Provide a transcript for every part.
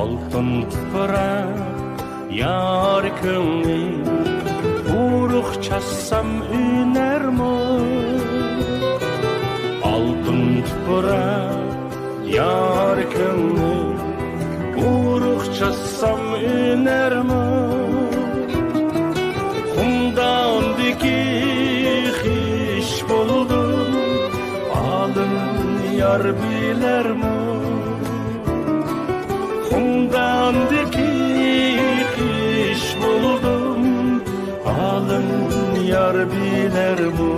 Altın tupurak yar köngil, uruk çassam ünermo. Altın tupurak yar köngil, uruk çassam ünermo. Kumdan diki hiç buldum, alın yar bilermo. Kumdan diki hiç buldum, alın yar bilermo.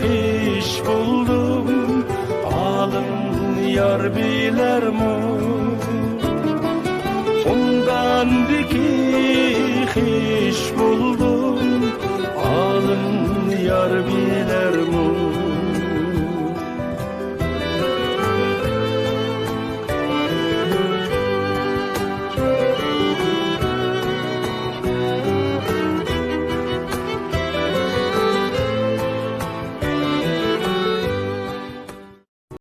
Hiç buldum, alın yar bilermo. Ondan diki hiç buldum, alın yar bilermo.